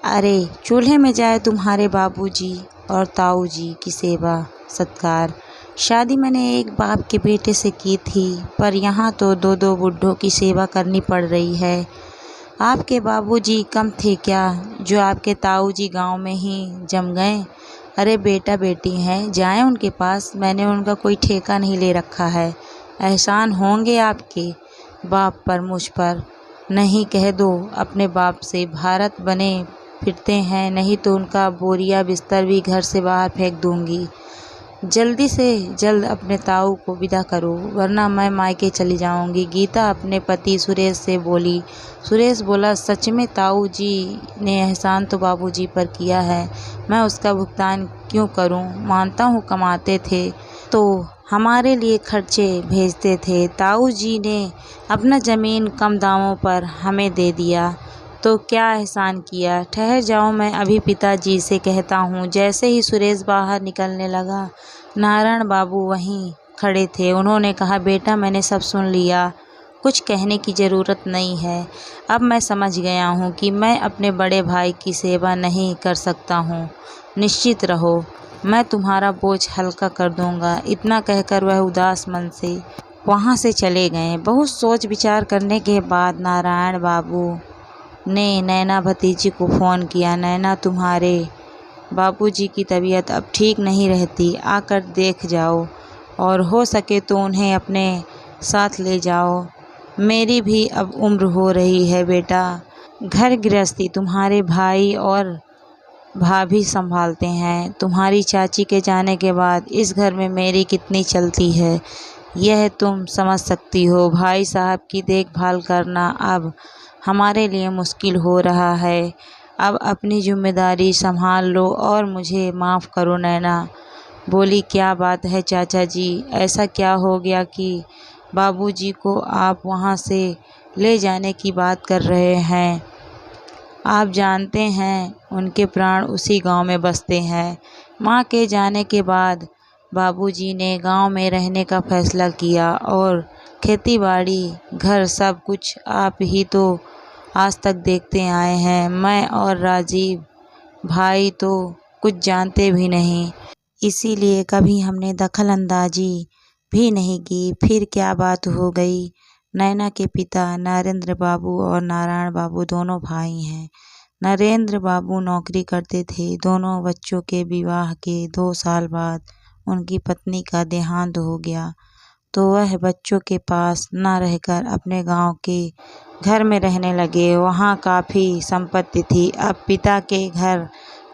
अरे चूल्हे में जाए तुम्हारे बाबूजी और ताऊ जी की सेवा सत्कार। शादी मैंने एक बाप के बेटे से की थी, पर यहाँ तो दो दो बुढ़ों की सेवा करनी पड़ रही है। आपके बाबूजी कम थे क्या जो आपके ताऊ जी गाँव में ही जम गए? अरे बेटा बेटी हैं, जाएं उनके पास, मैंने उनका कोई ठेका नहीं ले रखा है। एहसान होंगे आपके बाप पर मुझ पर। नहीं कह दो अपने बाप से, भारत बने फिरते हैं, नहीं तो उनका बोरिया बिस्तर भी घर से बाहर फेंक दूंगी। जल्दी से जल्द अपने ताऊ को विदा करो, वरना मैं मायके चली जाऊंगी। गीता अपने पति सुरेश से बोली। सुरेश बोला, सच में ताऊ जी ने एहसान तो बाबूजी पर किया है, मैं उसका भुगतान क्यों करूं? मानता हूं कमाते थे तो हमारे लिए खर्चे भेजते थे। ताऊ जी ने अपना ज़मीन कम दामों पर हमें दे दिया तो क्या एहसान किया? ठहर जाओ, मैं अभी पिताजी से कहता हूँ। जैसे ही सुरेश बाहर निकलने लगा, नारायण बाबू वहीं खड़े थे। उन्होंने कहा, बेटा मैंने सब सुन लिया, कुछ कहने की ज़रूरत नहीं है। अब मैं समझ गया हूँ कि मैं अपने बड़े भाई की सेवा नहीं कर सकता हूँ। निश्चित रहो, मैं तुम्हारा बोझ हल्का कर दूँगा। इतना कहकर वह उदास मन से वहाँ से चले गए। बहुत सोच विचार करने के बाद नारायण बाबू ने नैना भतीजी को फ़ोन किया। नैना, तुम्हारे बाबूजी की तबीयत अब ठीक नहीं रहती, आकर देख जाओ और हो सके तो उन्हें अपने साथ ले जाओ। मेरी भी अब उम्र हो रही है बेटा, घर गृहस्थी तुम्हारे भाई और भाभी संभालते हैं। तुम्हारी चाची के जाने के बाद इस घर में मेरी कितनी चलती है, यह तुम समझ सकती हो। भाई साहब की देखभाल करना अब हमारे लिए मुश्किल हो रहा है। अब अपनी जिम्मेदारी संभाल लो और मुझे माफ़ करो। नैना बोली, क्या बात है चाचा जी, ऐसा क्या हो गया कि बाबूजी को आप वहाँ से ले जाने की बात कर रहे हैं? आप जानते हैं उनके प्राण उसी गांव में बसते हैं। माँ के जाने के बाद बाबूजी ने गांव में रहने का फैसला किया और खेती-बाड़ी, घर सब कुछ आप ही तो आज तक देखते आए हैं। मैं और राजीव भाई तो कुछ जानते भी नहीं, इसीलिए कभी हमने दखल अंदाजी भी नहीं की। फिर क्या बात हो गई? नैना के पिता नरेंद्र बाबू और नारायण बाबू दोनों भाई हैं। नरेंद्र बाबू नौकरी करते थे। दोनों बच्चों के विवाह के 2 साल बाद उनकी पत्नी का देहांत हो गया तो वह बच्चों के पास न रहकर अपने गांव के घर में रहने लगे। वहां काफ़ी संपत्ति थी। अब पिता के घर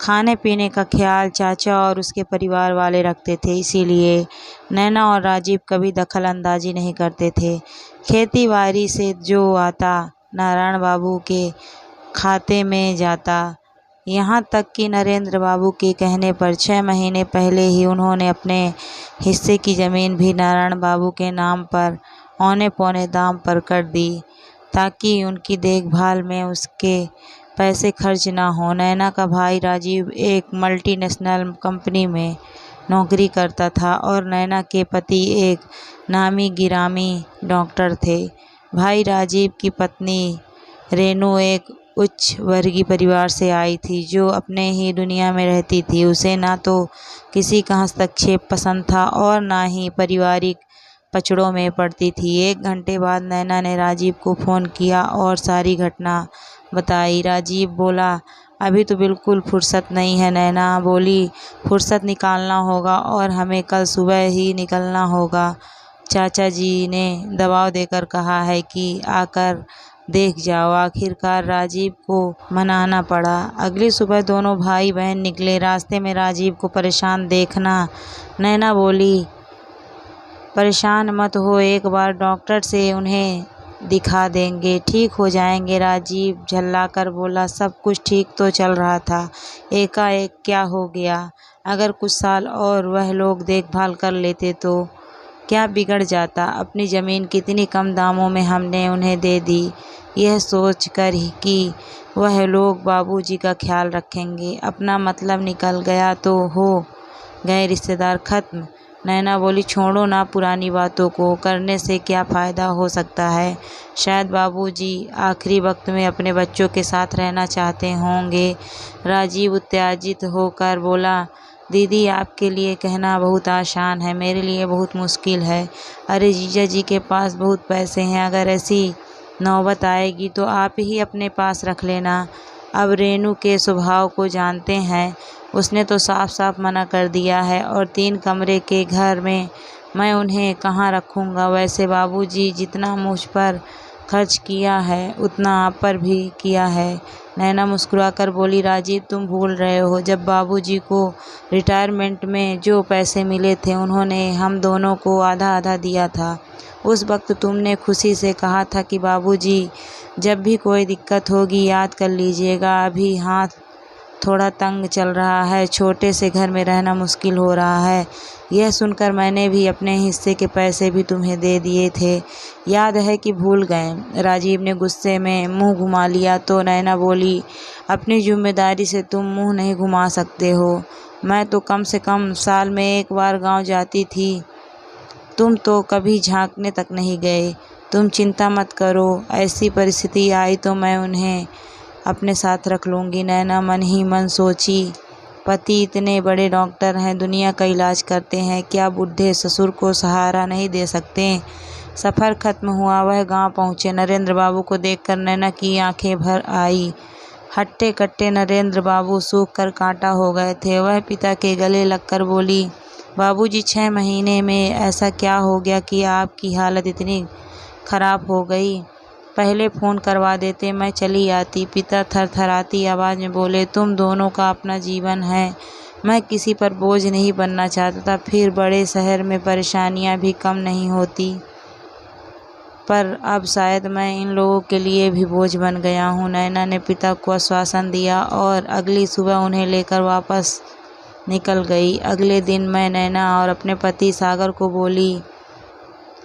खाने पीने का ख्याल चाचा और उसके परिवार वाले रखते थे, इसीलिए नैना और राजीव कभी दखल अंदाजी नहीं करते थे। खेती बाड़ी से जो आता नारायण बाबू के खाते में जाता। यहाँ तक कि नरेंद्र बाबू के कहने पर 6 महीने पहले ही उन्होंने अपने हिस्से की ज़मीन भी नारायण बाबू के नाम पर औने पौने दाम पर कर दी, ताकि उनकी देखभाल में उसके पैसे खर्च ना हो। नैना का भाई राजीव एक मल्टीनेशनल कंपनी में नौकरी करता था और नैना के पति एक नामी गिरामी डॉक्टर थे। भाई राजीव की पत्नी रेनू एक उच्च वर्गीय परिवार से आई थी, जो अपने ही दुनिया में रहती थी। उसे ना तो किसी का हस्तक्षेप पसंद था और ना ही पारिवारिक पचड़ों में पड़ती थी। 1 घंटे बाद नैना ने राजीव को फ़ोन किया और सारी घटना बताई। राजीव बोला, अभी तो बिल्कुल फुर्सत नहीं है। नैना बोली, फुर्सत निकालना होगा और हमें कल सुबह ही निकलना होगा। चाचा जी ने दबाव देकर कहा है कि आकर देख जाओ। आखिरकार राजीव को मनाना पड़ा। अगली सुबह दोनों भाई बहन निकले। रास्ते में राजीव को परेशान देखना नैना बोली, परेशान मत हो, एक बार डॉक्टर से उन्हें दिखा देंगे, ठीक हो जाएंगे। राजीव झल्लाकर बोला, सब कुछ ठीक तो चल रहा था, एकाएक क्या हो गया? अगर कुछ साल और वह लोग देखभाल कर लेते तो क्या बिगड़ जाता? अपनी ज़मीन कितनी कम दामों में हमने उन्हें दे दी, यह सोच कर ही कि वह लोग बाबूजी का ख्याल रखेंगे। अपना मतलब निकल गया तो हो गए रिश्तेदार ख़त्म। नैना बोली, छोड़ो ना पुरानी बातों को, करने से क्या फ़ायदा हो सकता है। शायद बाबूजी आखिरी वक्त में अपने बच्चों के साथ रहना चाहते होंगे। राजीव उत्तेजित होकर बोला, दीदी आपके लिए कहना बहुत आसान है, मेरे लिए बहुत मुश्किल है। अरे जीजा जी के पास बहुत पैसे हैं, अगर ऐसी नौबत आएगी तो आप ही अपने पास रख लेना। अब रेनू के स्वभाव को जानते हैं, उसने तो साफ साफ मना कर दिया है, और 3 कमरे के घर में मैं उन्हें कहाँ रखूँगा। वैसे बाबूजी जितना मुझ पर खर्च किया है उतना आप पर भी किया है। नैना मुस्कुराकर बोली, राजीव तुम भूल रहे हो, जब बाबूजी को रिटायरमेंट में जो पैसे मिले थे उन्होंने हम दोनों को आधा आधा दिया था। उस वक्त तुमने खुशी से कहा था कि बाबूजी जब भी कोई दिक्कत होगी याद कर लीजिएगा। अभी हाथ थोड़ा तंग चल रहा है, छोटे से घर में रहना मुश्किल हो रहा है। यह सुनकर मैंने भी अपने हिस्से के पैसे भी तुम्हें दे दिए थे, याद है कि भूल गए। राजीव ने गुस्से में मुंह घुमा लिया तो नैना बोली, अपनी जिम्मेदारी से तुम मुंह नहीं घुमा सकते हो। मैं तो कम से कम साल में 1 बार गाँव जाती थी, तुम तो कभी झांकने तक नहीं गए। तुम चिंता मत करो, ऐसी परिस्थिति आई तो मैं उन्हें अपने साथ रख लूँगी। नैना मन ही मन सोची, पति इतने बड़े डॉक्टर हैं, दुनिया का इलाज करते हैं, क्या बूढ़े ससुर को सहारा नहीं दे सकते। सफ़र खत्म हुआ, वह गांव पहुँचे। नरेंद्र बाबू को देखकर नैना की आंखें भर आई। हट्टे कट्टे नरेंद्र बाबू सूख कर कांटा हो गए थे। वह पिता के गले लगकर बोली, बाबूजी 6 महीने में ऐसा क्या हो गया कि आपकी हालत इतनी खराब हो गई। पहले फ़ोन करवा देते, मैं चली आती। पिता थरथराती आवाज़ में बोले, तुम दोनों का अपना जीवन है, मैं किसी पर बोझ नहीं बनना चाहता था। फिर बड़े शहर में परेशानियां भी कम नहीं होती, पर अब शायद मैं इन लोगों के लिए भी बोझ बन गया हूँ। नैना ने पिता को आश्वासन दिया और अगली सुबह उन्हें लेकर वापस निकल गई। अगले दिन मैं नैना और अपने पति सागर को बोली,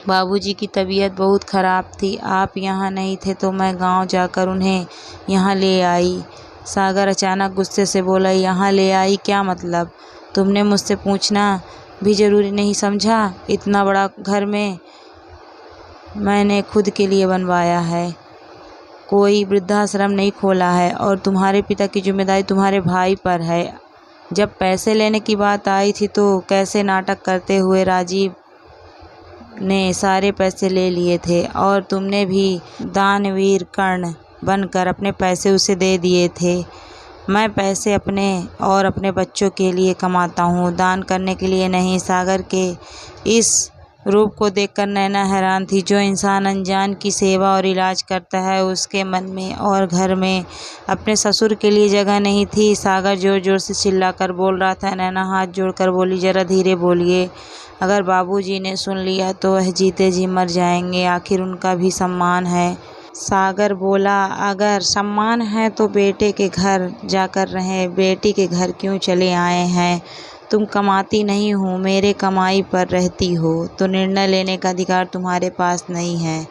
बाबूजी की तबीयत बहुत ख़राब थी, आप यहाँ नहीं थे तो मैं गांव जाकर उन्हें यहाँ ले आई। सागर अचानक गुस्से से बोला, यहाँ ले आई क्या मतलब? तुमने मुझसे पूछना भी ज़रूरी नहीं समझा? इतना बड़ा घर मैंने खुद के लिए बनवाया है, कोई वृद्धाश्रम नहीं खोला है, और तुम्हारे पिता की जिम्मेदारी तुम्हारे भाई पर है। जब पैसे लेने की बात आई थी तो कैसे नाटक करते हुए राजीव ने सारे पैसे ले लिए थे, और तुमने भी दानवीर कर्ण बनकर अपने पैसे उसे दे दिए थे। मैं पैसे अपने और अपने बच्चों के लिए कमाता हूँ, दान करने के लिए नहीं। सागर के इस रूप को देखकर नैना हैरान थी। जो इंसान अनजान की सेवा और इलाज करता है, उसके मन में और घर में अपने ससुर के लिए जगह नहीं थी। सागर जोर जोर से चिल्लाकर बोल रहा था। नैना हाथ जोड़कर बोली, जरा धीरे बोलिए, अगर बाबूजी ने सुन लिया तो वह जीते जी मर जाएंगे, आखिर उनका भी सम्मान है। सागर बोला, अगर सम्मान है तो बेटे के घर जाकर रहें, बेटी के घर क्यों चले आए हैं? तुम कमाती नहीं हो, मेरे कमाई पर रहती हो, तो निर्णय लेने का अधिकार तुम्हारे पास नहीं है।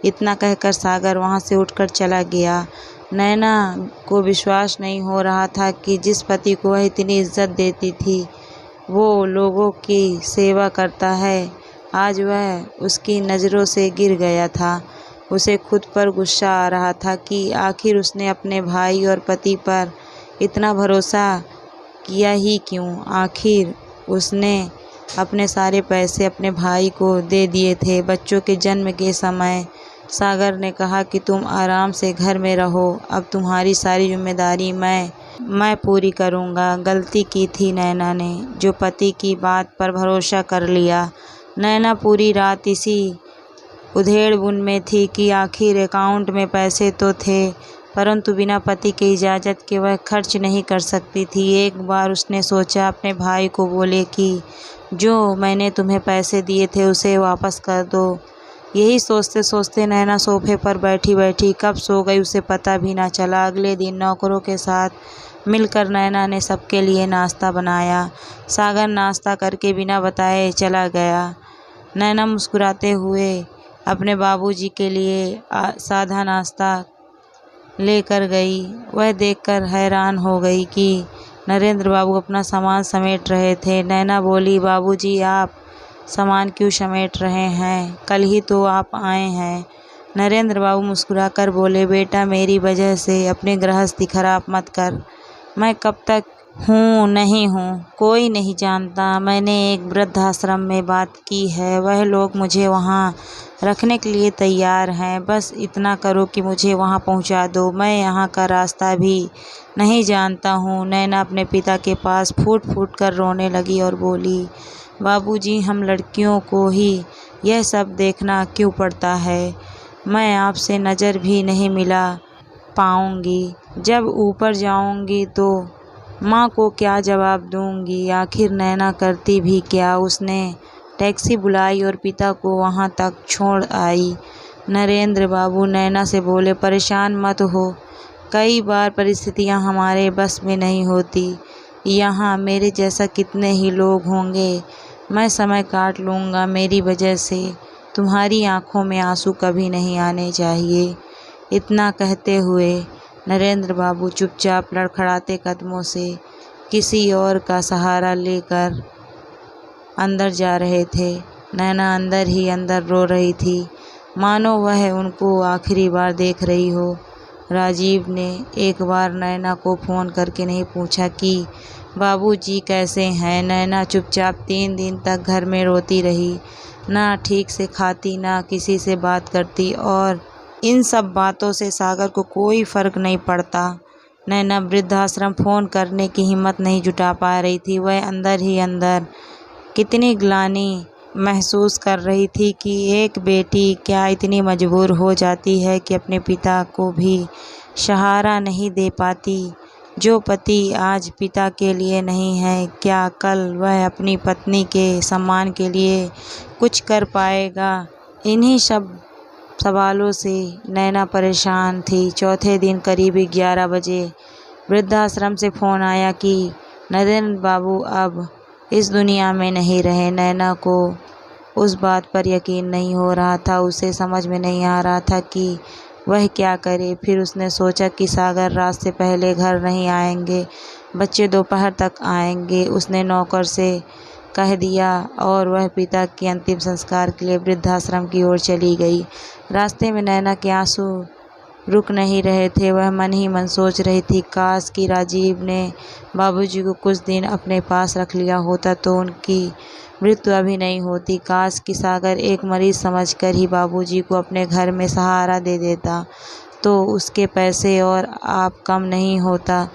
इतना कहकर सागर वहाँ से उठकर चला गया। नैना को विश्वास नहीं हो रहा था कि जिस पति को वह इतनी इज्जत देती थी वो लोगों की सेवा करता है, आज वह उसकी नज़रों से गिर गया था। उसे खुद पर गुस्सा आ रहा था कि आखिर उसने अपने भाई और पति पर इतना भरोसा किया ही क्यों। आखिर उसने अपने सारे पैसे अपने भाई को दे दिए थे। बच्चों के जन्म के समय सागर ने कहा कि तुम आराम से घर में रहो, अब तुम्हारी सारी जिम्मेदारी मैं पूरी करूँगा। गलती की थी नैना ने, जो पति की बात पर भरोसा कर लिया। नैना पूरी रात इसी उधेड़-बुन में थी कि आखिर अकाउंट में पैसे तो थे, परंतु बिना पति की इजाज़त के वह खर्च नहीं कर सकती थी। एक बार उसने सोचा अपने भाई को बोले कि जो मैंने तुम्हें पैसे दिए थे उसे वापस कर दो। यही सोचते सोचते नैना सोफे पर बैठी बैठी कब सो गई उसे पता भी ना चला। अगले दिन नौकरों के साथ मिलकर नैना ने सबके लिए नाश्ता बनाया। सागर नाश्ता करके बिना बताए चला गया। नैना मुस्कुराते हुए अपने बाबूजी के लिए सादा नाश्ता लेकर गई। वह देखकर हैरान हो गई कि नरेंद्र बाबू अपना सामान समेट रहे थे। नैना बोली, बाबूजी आप सामान क्यों समेट रहे हैं? कल ही तो आप आए हैं। नरेंद्र बाबू मुस्कुराकर बोले, बेटा मेरी वजह से अपनी गृहस्थी खराब मत कर। मैं कब तक हूँ नहीं हूँ कोई नहीं जानता। मैंने एक वृद्धाश्रम में बात की है, वह लोग मुझे वहाँ रखने के लिए तैयार हैं। बस इतना करो कि मुझे वहाँ पहुँचा दो। मैं यहाँ का रास्ता भी नहीं जानता हूँ। नैना अपने पिता के पास फूट फूट कर रोने लगी और बोली, बाबूजी, हम लड़कियों को ही यह सब देखना क्यों पड़ता है? मैं आपसे नज़र भी नहीं मिला पाऊँगी। जब ऊपर जाऊँगी तो माँ को क्या जवाब दूँगी? आखिर नैना करती भी क्या? उसने टैक्सी बुलाई और पिता को वहाँ तक छोड़ आई। नरेंद्र बाबू नैना से बोले, परेशान मत हो, कई बार परिस्थितियाँ हमारे बस में नहीं होती। यहाँ मेरे जैसा कितने ही लोग होंगे। मैं समय काट लूँगा। मेरी वजह से तुम्हारी आँखों में आंसू कभी नहीं आने चाहिए। इतना कहते हुए नरेंद्र बाबू चुपचाप लड़खड़ाते कदमों से किसी और का सहारा लेकर अंदर जा रहे थे। नैना अंदर ही अंदर रो रही थी, मानो वह उनको आखिरी बार देख रही हो। राजीव ने एक बार नैना को फ़ोन करके नहीं पूछा कि बाबूजी कैसे हैं। नैना चुपचाप 3 दिन तक घर में रोती रही, ना ठीक से खाती, ना किसी से बात करती, और इन सब बातों से सागर को कोई फ़र्क नहीं पड़ता। नैना वृद्धाश्रम फ़ोन करने की हिम्मत नहीं जुटा पा रही थी। वह अंदर ही अंदर कितनी ग्लानि महसूस कर रही थी कि एक बेटी क्या इतनी मजबूर हो जाती है कि अपने पिता को भी सहारा नहीं दे पाती। जो पति आज पिता के लिए नहीं है, क्या कल वह अपनी पत्नी के सम्मान के लिए कुछ कर पाएगा? इन्हीं सब सवालों से नैना परेशान थी। चौथे दिन करीब 11 बजे वृद्धाश्रम से फ़ोन आया कि नरेंद्र बाबू अब इस दुनिया में नहीं रहे। नैना को उस बात पर यकीन नहीं हो रहा था। उसे समझ में नहीं आ रहा था कि वह क्या करे। फिर उसने सोचा कि सागर रात से पहले घर नहीं आएंगे, बच्चे दोपहर तक आएंगे। उसने नौकर से कह दिया और वह पिता के अंतिम संस्कार के लिए वृद्धाश्रम की ओर चली गई। रास्ते में नैना के आंसू रुक नहीं रहे थे। वह मन ही मन सोच रही थी, काश कि राजीव ने बाबूजी को कुछ दिन अपने पास रख लिया होता तो उनकी मृत्यु अभी नहीं होती। काश कि सागर एक मरीज समझकर ही बाबूजी को अपने घर में सहारा दे देता तो उसके पैसे और आप कम नहीं होता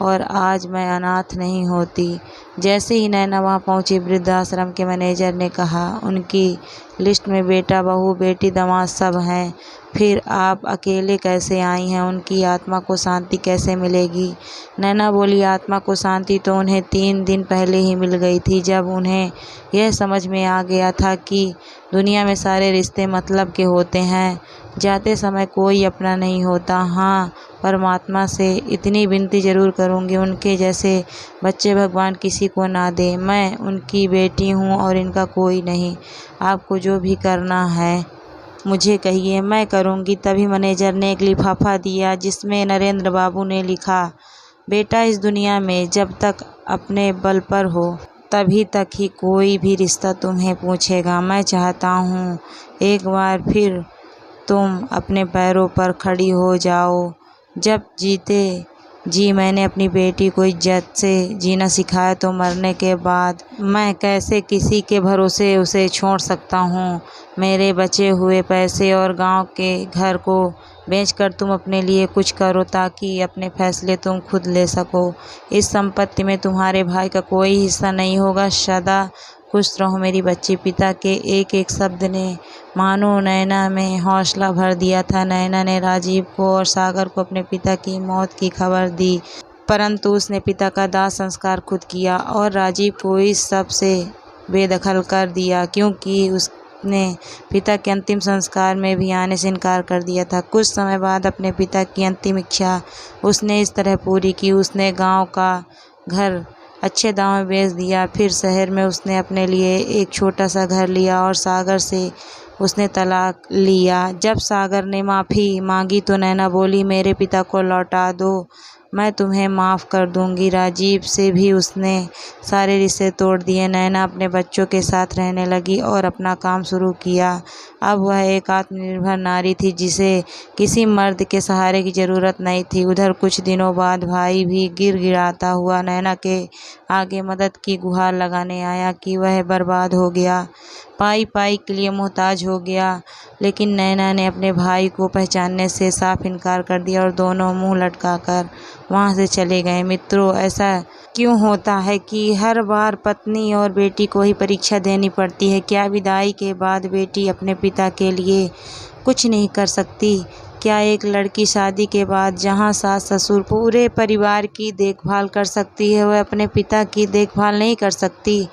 और आज मैं अनाथ नहीं होती। जैसे ही नैना वहाँ पहुँची, वृद्धाश्रम के मैनेजर ने कहा, उनकी लिस्ट में बेटा, बहू, बेटी, दामाद सब हैं। फिर आप अकेले कैसे आई हैं? उनकी आत्मा को शांति कैसे मिलेगी? नैना बोली, आत्मा को शांति तो उन्हें 3 दिन पहले ही मिल गई थी, जब उन्हें यह समझ में आ गया था कि दुनिया में सारे रिश्ते मतलब के होते हैं। जाते समय कोई अपना नहीं होता। हाँ, परमात्मा से इतनी विनती ज़रूर करूँगी, उनके जैसे बच्चे भगवान किसी को ना दे। मैं उनकी बेटी हूँ और इनका कोई नहीं। आपको जो भी करना है मुझे कहिए, मैं करूँगी। तभी मैनेजर ने एक लिफाफा दिया जिसमें नरेंद्र बाबू ने लिखा, बेटा, इस दुनिया में जब तक अपने बल पर हो तभी तक ही कोई भी रिश्ता तुम्हें पूछेगा। मैं चाहता हूँ एक बार फिर तुम अपने पैरों पर खड़ी हो जाओ। जब जीते जी मैंने अपनी बेटी को इज्जत से जीना सिखाया तो मरने के बाद मैं कैसे किसी के भरोसे उसे छोड़ सकता हूँ। मेरे बचे हुए पैसे और गांव के घर को बेचकर तुम अपने लिए कुछ करो ताकि अपने फैसले तुम खुद ले सको। इस संपत्ति में तुम्हारे भाई का कोई हिस्सा नहीं होगा। सदा खुश रहो मेरी बच्ची। पिता के एक एक शब्द ने मानो नैना में हौसला भर दिया था। नैना ने राजीव को और सागर को अपने पिता की मौत की खबर दी, परंतु उसने पिता का दाह संस्कार खुद किया और राजीव को इस सब से बेदखल कर दिया, क्योंकि उसने पिता के अंतिम संस्कार में भी आने से इनकार कर दिया था। कुछ समय बाद अपने पिता की अंतिम इच्छा उसने इस तरह पूरी की। उसने गाँव का घर अच्छे दाम में बेच दिया। फिर शहर में उसने अपने लिए एक छोटा सा घर लिया और सागर से उसने तलाक लिया। जब सागर ने माफ़ी मांगी तो नैना बोली, मेरे पिता को लौटा दो। मैं तुम्हें माफ़ कर दूंगी। राजीव से भी उसने सारे रिश्ते तोड़ दिए। नैना अपने बच्चों के साथ रहने लगी और अपना काम शुरू किया। अब वह एक आत्मनिर्भर नारी थी जिसे किसी मर्द के सहारे की ज़रूरत नहीं थी। उधर कुछ दिनों बाद भाई भी गिड़गिड़ाता हुआ नैना के आगे मदद की गुहार लगाने आया कि वह बर्बाद हो गया, पाई पाई के लिए मोहताज हो गया। लेकिन नैना ने अपने भाई को पहचानने से साफ इनकार कर दिया और दोनों मुंह लटकाकर वहां से चले गए। मित्रों, ऐसा क्यों होता है कि हर बार पत्नी और बेटी को ही परीक्षा देनी पड़ती है? क्या विदाई के बाद बेटी अपने पिता के लिए कुछ नहीं कर सकती? क्या एक लड़की शादी के बाद जहां सास ससुर पूरे परिवार की देखभाल कर सकती है, वह अपने पिता की देखभाल नहीं कर सकती?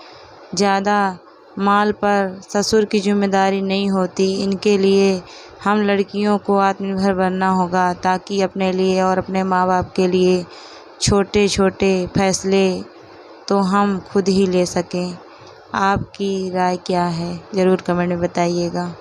ज़्यादा माल पर ससुर की जिम्मेदारी नहीं होती। इनके लिए हम लड़कियों को आत्मनिर्भर बनना होगा ताकि अपने लिए और अपने माँ बाप के लिए छोटे छोटे फैसले तो हम खुद ही ले सकें। आपकी राय क्या है? ज़रूर कमेंट में बताइएगा।